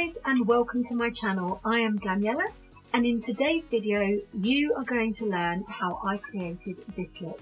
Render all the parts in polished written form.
guys, and welcome to my channel. I am Daniela, and in today's video you are going to learn how I created this look.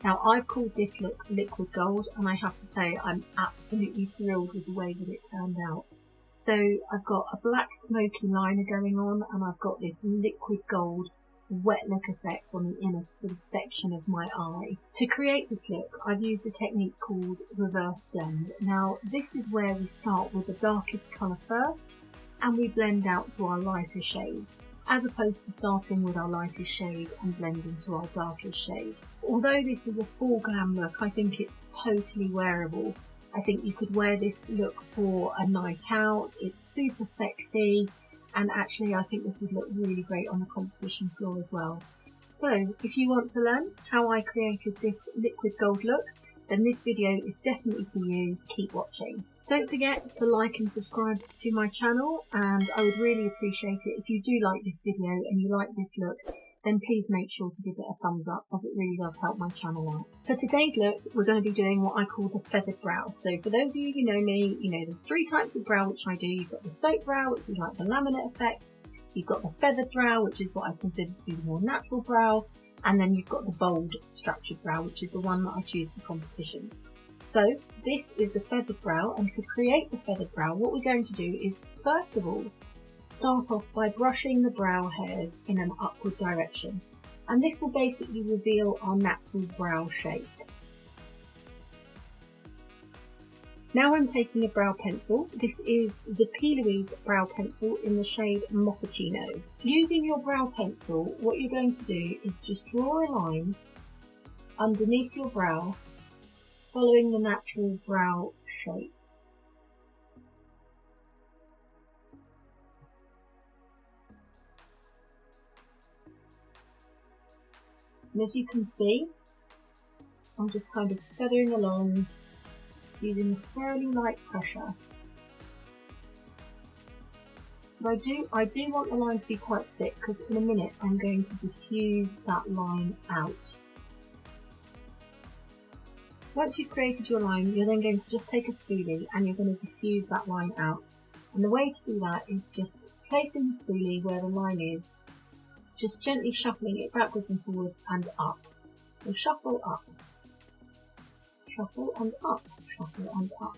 Now, I've called this look Liquid Gold, and I have to say I'm absolutely thrilled with the way that it turned out. So I've got a black smoky liner going on, and I've got this liquid gold wet look effect on the inner sort of section of my eye. To create this look, I've used a technique called reverse blend. Now, this is where we start with the darkest colour first, and we blend out to our lighter shades, as opposed to starting with our lightest shade and blending to our darkest shade. Although this is a full glam look, I think it's totally wearable. I think you could wear this look for a night out. It's super sexy. And actually, I think this would look really great on the competition floor as well. So if you want to learn how I created this liquid gold look, then this video is definitely for you. Keep watching. Don't forget to like and subscribe to my channel, and I would really appreciate it if you do like this video and you like this look, then please make sure to give it a thumbs up, as it really does help my channel out. For today's look, we're going to be doing what I call the feathered brow. So for those of you who know me, you know there's three types of brow which I do. You've got the soap brow, which is like the laminate effect. You've got the feathered brow, which is what I consider to be the more natural brow. And then you've got the bold structured brow, which is the one that I choose for competitions. So this is the feathered brow, and to create the feathered brow, what we're going to do is, first of all, start off by brushing the brow hairs in an upward direction, and this will basically reveal our natural brow shape. Now I'm taking a brow pencil. This is the P. Louise brow pencil in the shade Mochaccino. Using your brow pencil, what you're going to do is just draw a line underneath your brow, following the natural brow shape. And as you can see, I'm just kind of feathering along using a fairly light pressure. But I do want the line to be quite thick, because in a minute I'm going to diffuse that line out. Once you've created your line, you're then going to just take a spoolie and you're going to diffuse that line out. And the way to do that is just placing the spoolie where the line is, just gently shuffling it backwards and forwards and up. So shuffle up, shuffle and up, shuffle and up.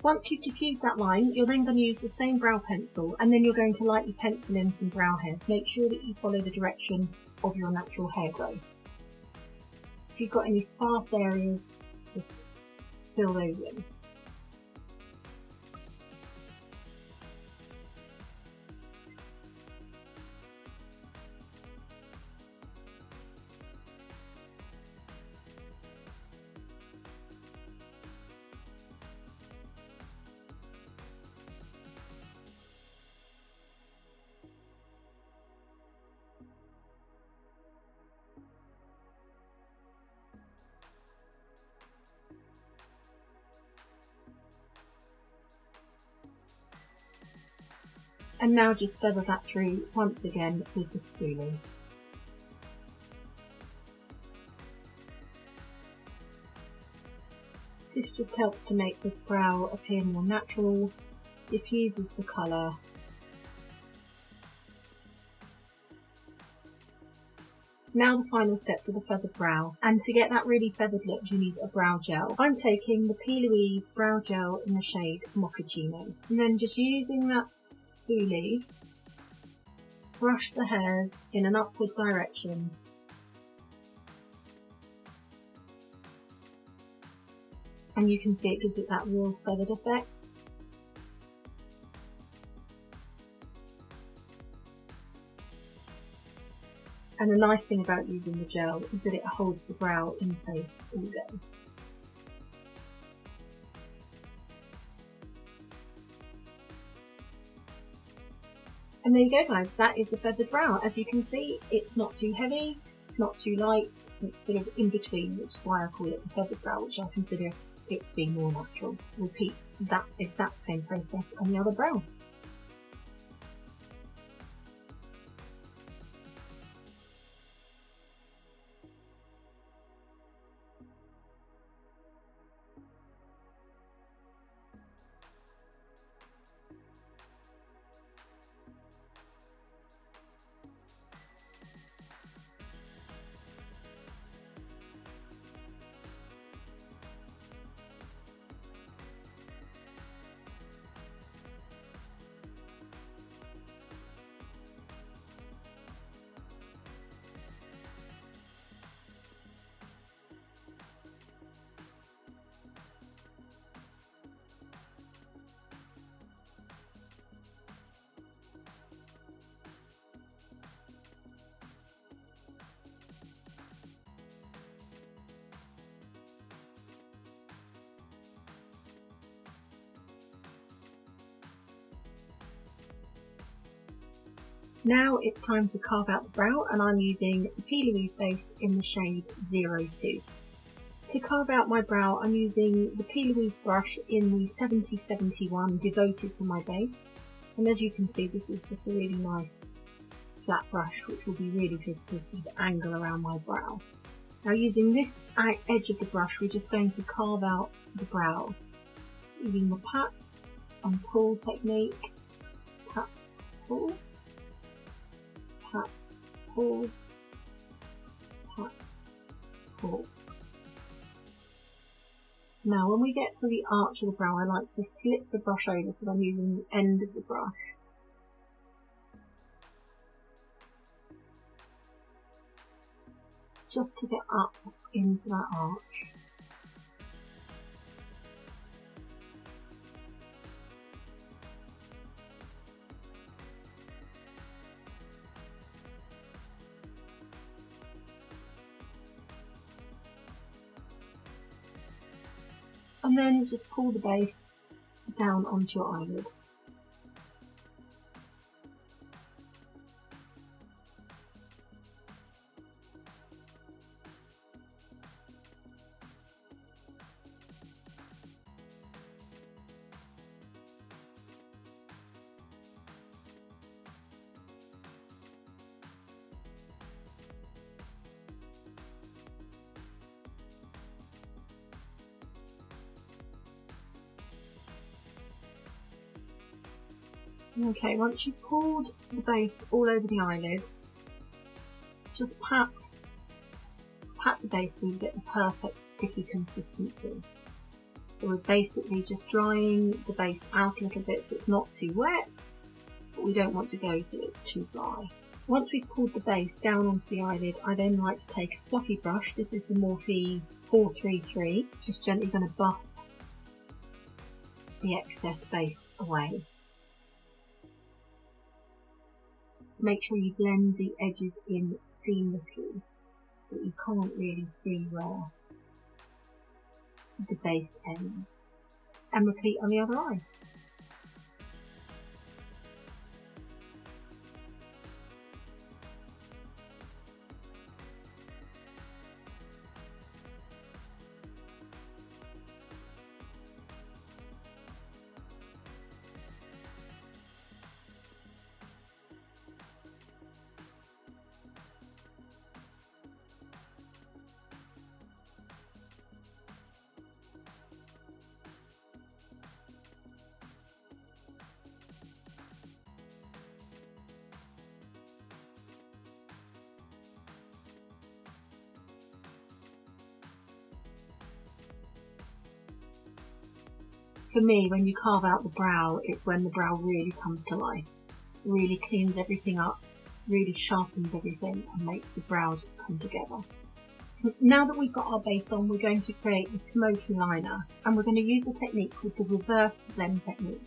Once you've diffused that line, you're then going to use the same brow pencil, and then you're going to lightly pencil in some brow hairs. Make sure that you follow the direction of your natural hair growth. If you've got any sparse areas, just fill those in. And now just feather that through once again with the spoolie. This just helps to make the brow appear more natural, diffuses the colour. Now the final step to the feathered brow, and to get that really feathered look you need a brow gel. I'm taking the P. Louise brow gel in the shade Mochaccino, and then just using that spoolie, brush the hairs in an upward direction, and you can see it gives it that real feathered effect. And the nice thing about using the gel is that it holds the brow in place all day. And there you go guys, that is the feathered brow. As you can see, it's not too heavy, not too light, it's sort of in between, which is why I call it the feathered brow, which I consider it to be more natural. Repeat that exact same process on the other brow. Now it's time to carve out the brow, and I'm using the P. Louise base in the shade 02. To carve out my brow, I'm using the P. Louise brush in the 7071 devoted to my base. And as you can see, this is just a really nice flat brush, which will be really good to sort of angle around my brow. Now using this edge of the brush, we're just going to carve out the brow using the pat and pull technique. Pat, pull, pat, pull, pat, pull. Now when we get to the arch of the brow, I like to flip the brush over so I'm using the end of the brush. Just to get up into that arch. And then just pull the base down onto your eyelid. Okay, once you've pulled the base all over the eyelid, just pat the base so you get the perfect sticky consistency. So we're basically just drying the base out a little bit so it's not too wet, but we don't want to go so it's too dry. Once we've pulled the base down onto the eyelid, I then like to take a fluffy brush. This is the Morphe 433. Just gently going to buff the excess base away. Make sure you blend the edges in seamlessly so that you can't really see where the base ends. And repeat on the other eye. For me, when you carve out the brow, it's when the brow really comes to life. Really cleans everything up, really sharpens everything and makes the brow just come together. Now that we've got our base on, we're going to create the smoky liner, and we're going to use a technique called the reverse blend technique.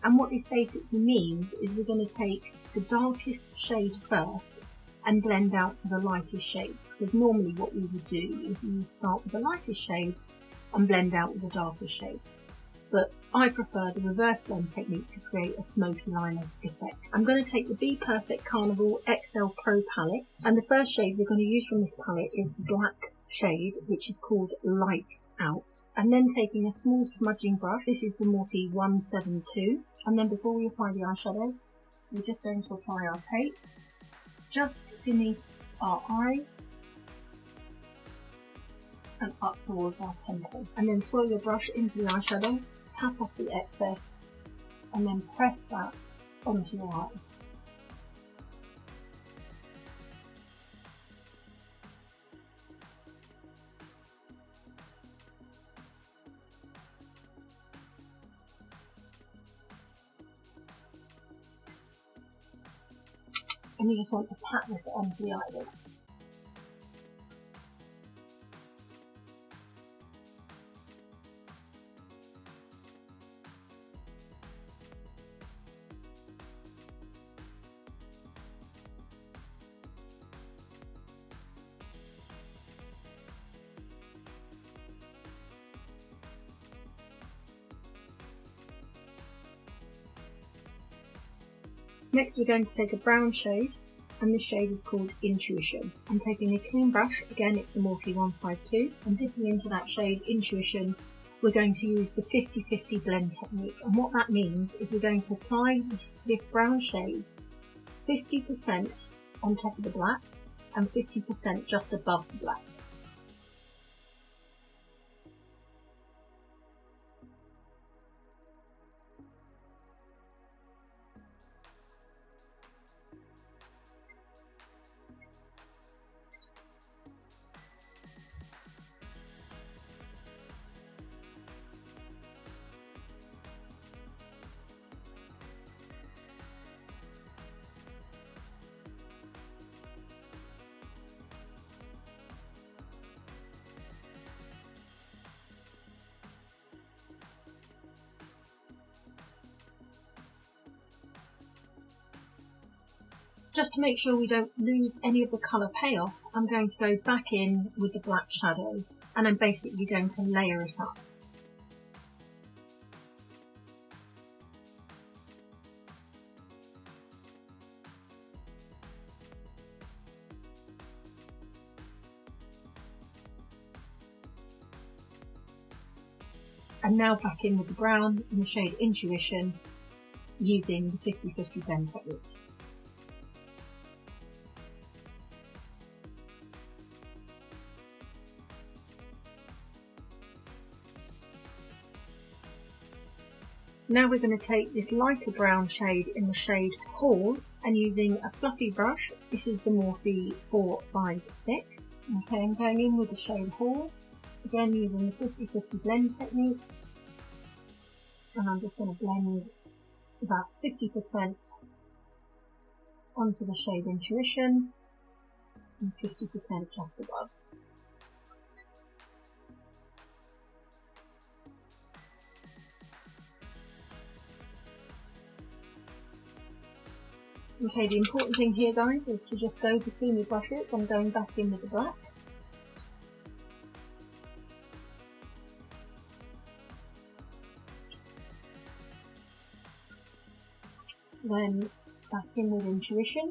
And what this basically means is we're going to take the darkest shade first and blend out to the lightest shades, because normally what we would do is you would start with the lightest shades and blend out with the darkest shades. But I prefer the reverse blend technique to create a smoky liner effect. I'm going to take the Be Perfect Carnival XL Pro palette, and the first shade we're going to use from this palette is the black shade, which is called Lights Out. And then taking a small smudging brush, this is the Morphe 172, and then before we apply the eyeshadow, we're just going to apply our tape just beneath our eye and up towards our temple. And then swirl your brush into the eyeshadow, tap off the excess, and then press that onto your eye. And you just want to pat this onto the eyelid. Next we're going to take a brown shade, and this shade is called Intuition. I'm taking a clean brush, again it's the Morphe 152, and dipping into that shade Intuition, we're going to use the 50-50 blend technique. And what that means is we're going to apply this brown shade 50% on top of the black and 50% just above the black. Just to make sure we don't lose any of the colour payoff, I'm going to go back in with the black shadow, and I'm basically going to layer it up. And now back in with the brown in the shade Intuition, using the 50-50 blend technique. Now we're going to take this lighter brown shade in the shade Hall, and using a fluffy brush, this is the Morphe 456. Okay, I'm going in with the shade Hall, again using the 50-50 blend technique, and I'm just going to blend about 50% onto the shade Intuition and 50% just above. Okay, the important thing here, guys, is to just go between the brushes. I'm going back in with the black. Then back in with Intuition.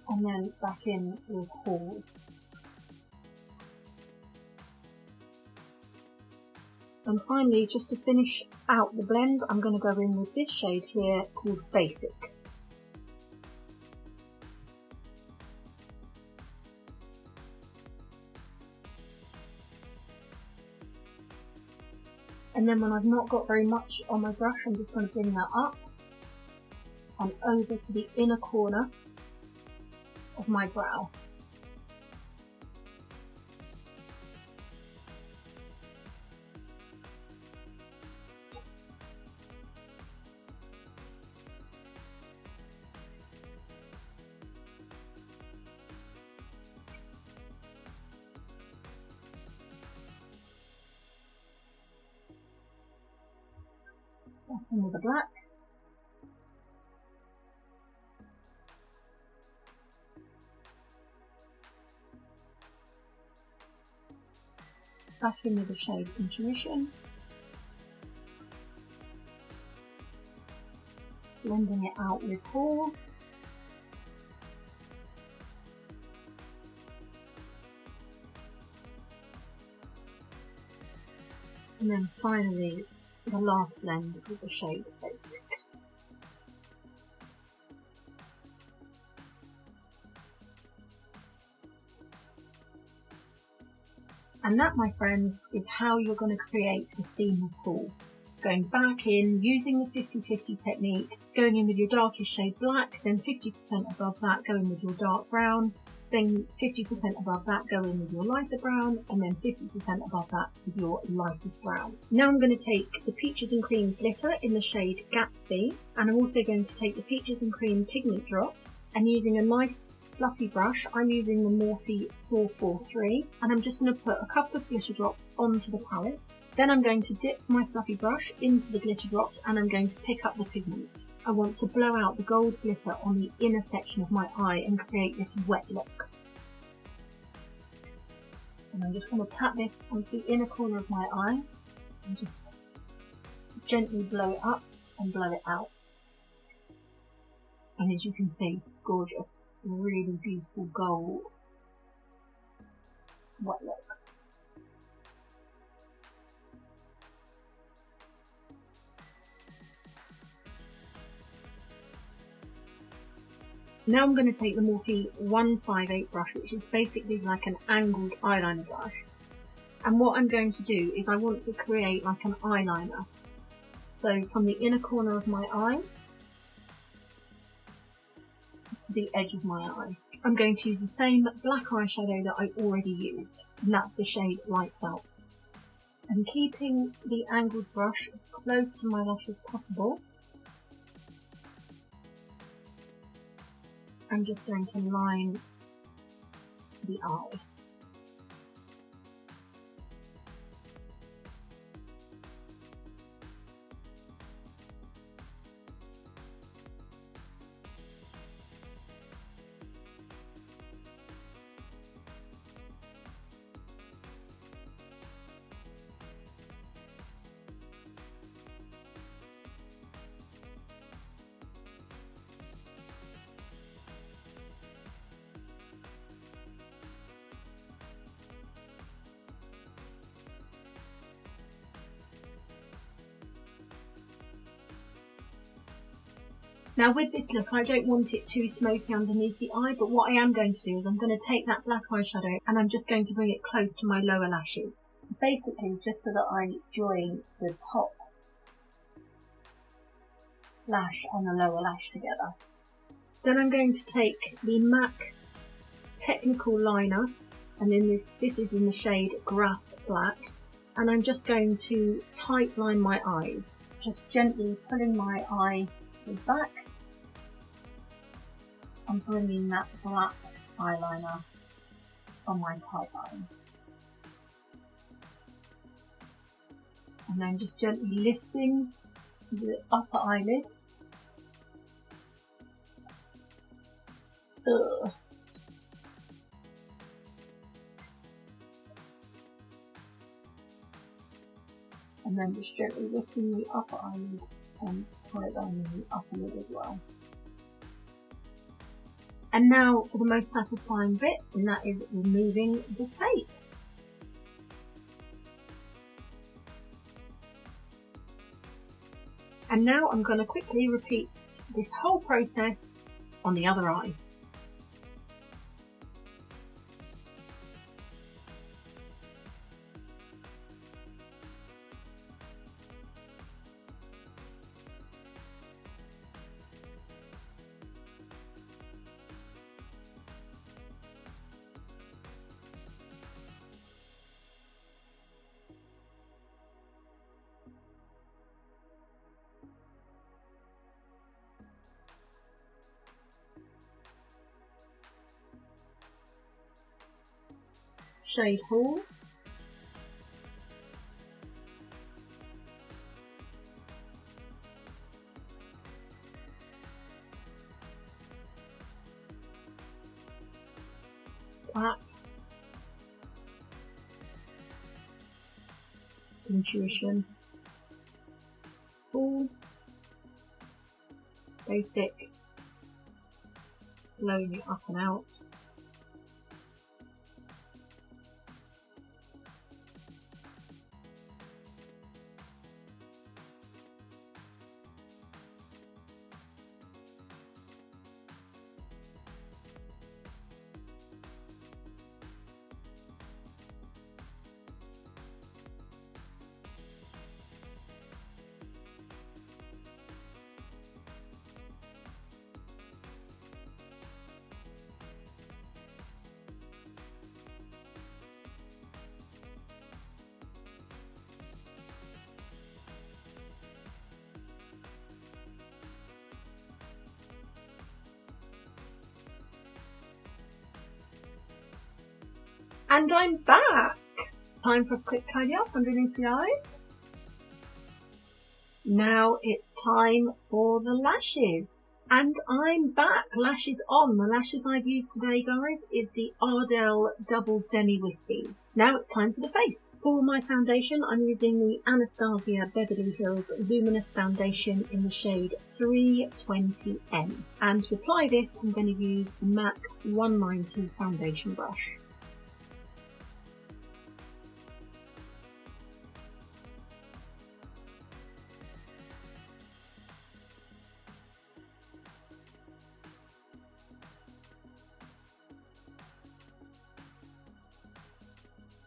And then back in with Hall. And finally, just to finish out the blend, I'm going to go in with this shade here called Basic. And then when I've not got very much on my brush, I'm just going to bring that up and over to the inner corner of my brow. Back in with the black. Back in with the shade Intuition. Blending it out with Hall. And then finally, the last blend with the shade Basic. And that, my friends, is how you're going to create the seamless haul. Going back in, using the 50-50 technique, going in with your darkest shade black, then 50% above that, going with your dark brown, then 50% above that, go in with your lighter brown, and then 50% above that with your lightest brown. Now I'm going to take the Peaches and Cream glitter in the shade Gatsby, and I'm also going to take the Peaches and Cream pigment drops, and using a nice fluffy brush, I'm using the Morphe 443, and I'm just going to put a couple of glitter drops onto the palette. Then I'm going to dip my fluffy brush into the glitter drops, and I'm going to pick up the pigment. I want to blow out the gold glitter on the inner section of my eye and create this wet look. And I'm just going to tap this onto the inner corner of my eye and just gently blow it up and blow it out. And as you can see, gorgeous, really beautiful gold wet look. Now I'm going to take the Morphe 158 brush, which is basically like an angled eyeliner brush. And what I'm going to do is I want to create like an eyeliner. So from the inner corner of my eye to the edge of my eye. I'm going to use the same black eyeshadow that I already used, and that's the shade Lights Out. And keeping the angled brush as close to my lash as possible, I'm just going to line the eye. Now with this look, I don't want it too smoky underneath the eye, but what I am going to do is I'm going to take that black eyeshadow and I'm just going to bring it close to my lower lashes. Basically just so that I join the top lash and the lower lash together. Then I'm going to take the MAC Technical Liner, and then this is in the shade Graph Black, and I'm just going to tight line my eyes, just gently pulling my eye back and bringing that black eyeliner on my tight line. And then just gently lifting the upper eyelid. Ugh. And then just gently lifting the upper eyelid and tight lining the upper lid as well. And now for the most satisfying bit, and that is removing the tape. And now I'm going to quickly repeat this whole process on the other eye. Shade Hall, Black, Intuition, Hall, Basic, blowing it up and out, and I'm back! Time for a quick tidy up underneath the eyes. Now it's time for the lashes. And I'm back, lashes on. The lashes I've used today, guys, is the Ardell Double Demi Wispies. Now it's time for the face. For my foundation, I'm using the Anastasia Beverly Hills Luminous Foundation in the shade 320M. And to apply this, I'm going to use the MAC 190 foundation brush.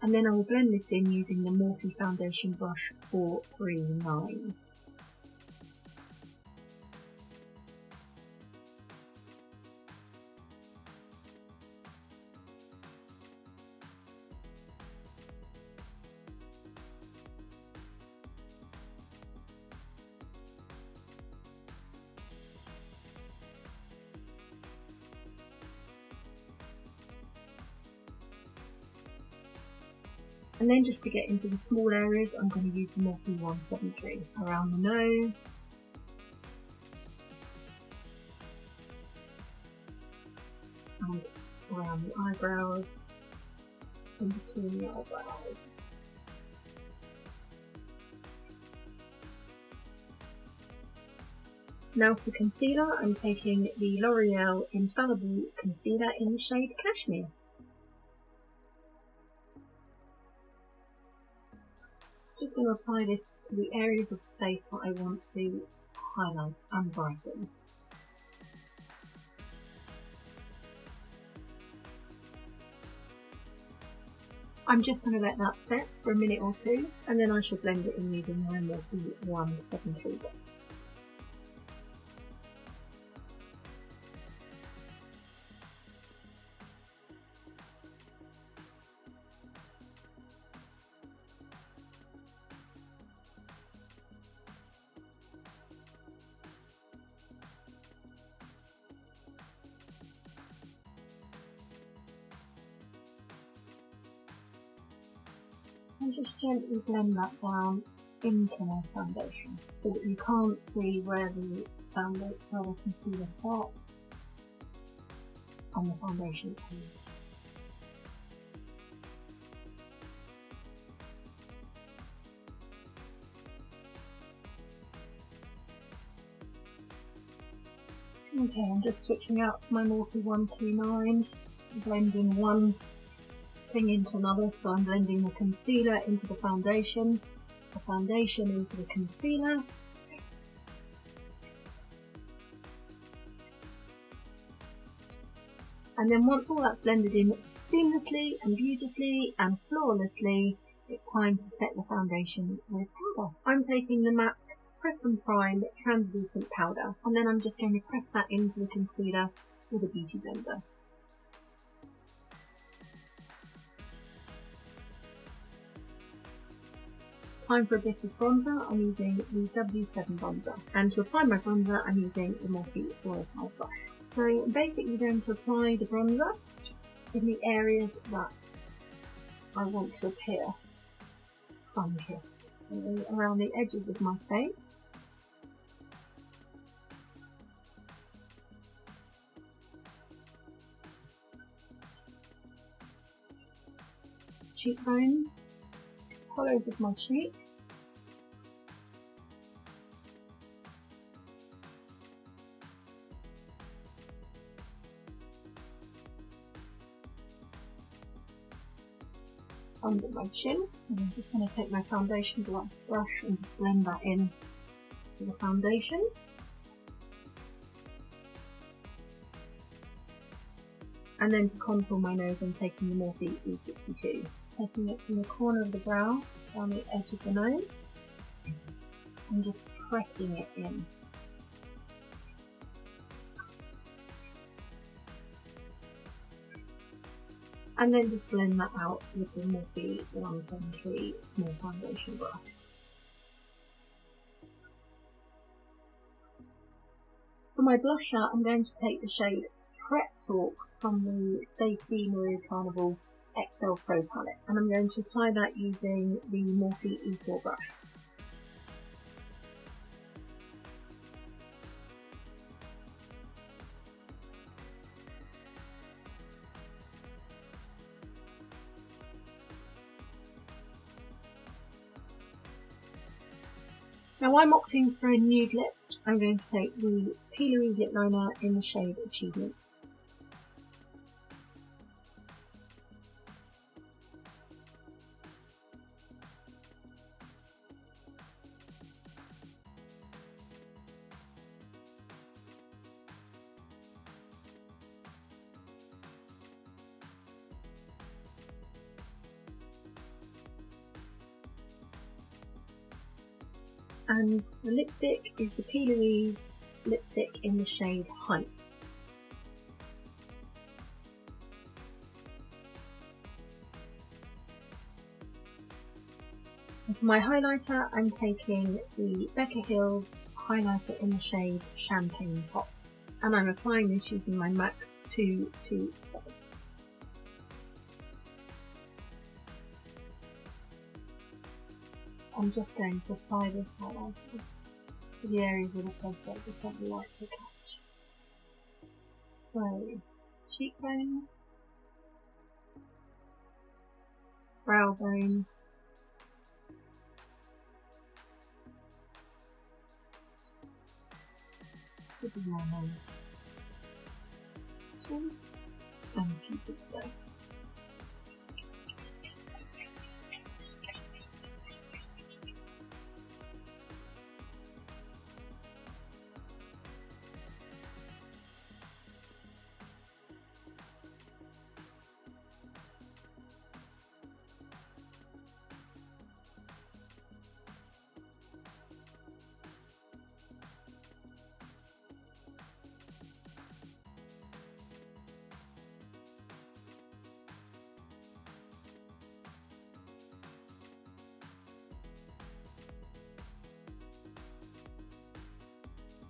And then I will blend this in using the Morphe foundation brush 439. And then just to get into the small areas, I'm going to use the Morphe 173 around the nose, and around the eyebrows, in between the eyebrows. Now for concealer, I'm taking the L'Oreal Infallible Concealer in the shade Cashmere. Just going to apply this to the areas of the face that I want to highlight and brighten. I'm just going to let that set for a minute or two, and then I shall blend it in using my Morphe 173 brush. And just gently blend that down into my foundation so that you can't see where the concealer starts and the foundation ends. Okay, I'm just switching out to my Morphe 139, blending one thing into another, so I'm blending the concealer into the foundation into the concealer, and then once all that's blended in seamlessly and beautifully and flawlessly, it's time to set the foundation with powder. I'm taking the MAC Prep and Prime Translucent Powder, and then I'm just going to press that into the concealer with a beauty blender. Time for a bit of bronzer. I'm using the W7 bronzer, and to apply my bronzer I'm using the Morphe 405 brush. So I'm basically going to apply the bronzer in the areas that I want to appear sun-kissed, so around the edges of my face, cheekbones, hollows of my cheeks, under my chin, and I'm just going to take my foundation brush and just blend that in to the foundation. And then to contour my nose, I'm taking the Morphe E62, taking it from the corner of the brow down the edge of the nose and just pressing it in. And then just blend that out with the Morphe 173 small foundation brush. For my blusher, I'm going to take the shade Prep Talk from the Stacey Marie Carnival XL Pro palette, and I'm going to apply that using the Morphe E4 brush. Now I'm opting for a nude lip. I'm going to take the P. Louise lip liner in the shade Achievements. And the lipstick is the P. Louise lipstick in the shade Heights. And for my highlighter, I'm taking the Becca Hills highlighter in the shade Champagne Pop. And I'm applying this using my MAC 227. I'm just going to apply this highlighter to the areas of the face where I just want the light to catch. So, cheekbones, brow bone, could be my nose, and Cupid's bow.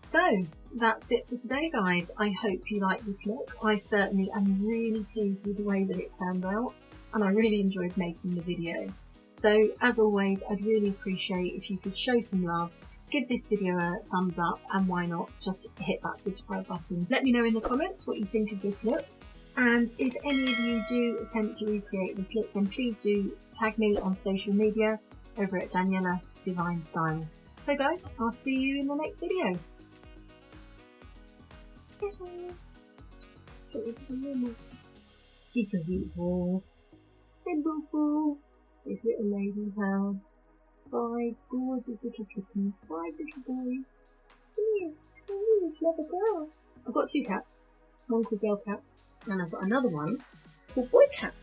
So that's it for today, guys. I hope you like this look. I certainly am really pleased with the way that it turned out, and I really enjoyed making the video. So as always, I'd really appreciate if you could show some love, give this video a thumbs up, and why not just hit that subscribe button. Let me know in the comments what you think of this look, and if any of you do attempt to recreate this look, then please do tag me on social media over at Daniela Divine Style. So guys, I'll see you in the next video. She's so beautiful. Beautiful. This little lady has 5 gorgeous little kittens, 5 little boys. Yeah, oh, clever girl. I've got 2 cats. One called Girl Cat, and I've got another one called Boy Cat.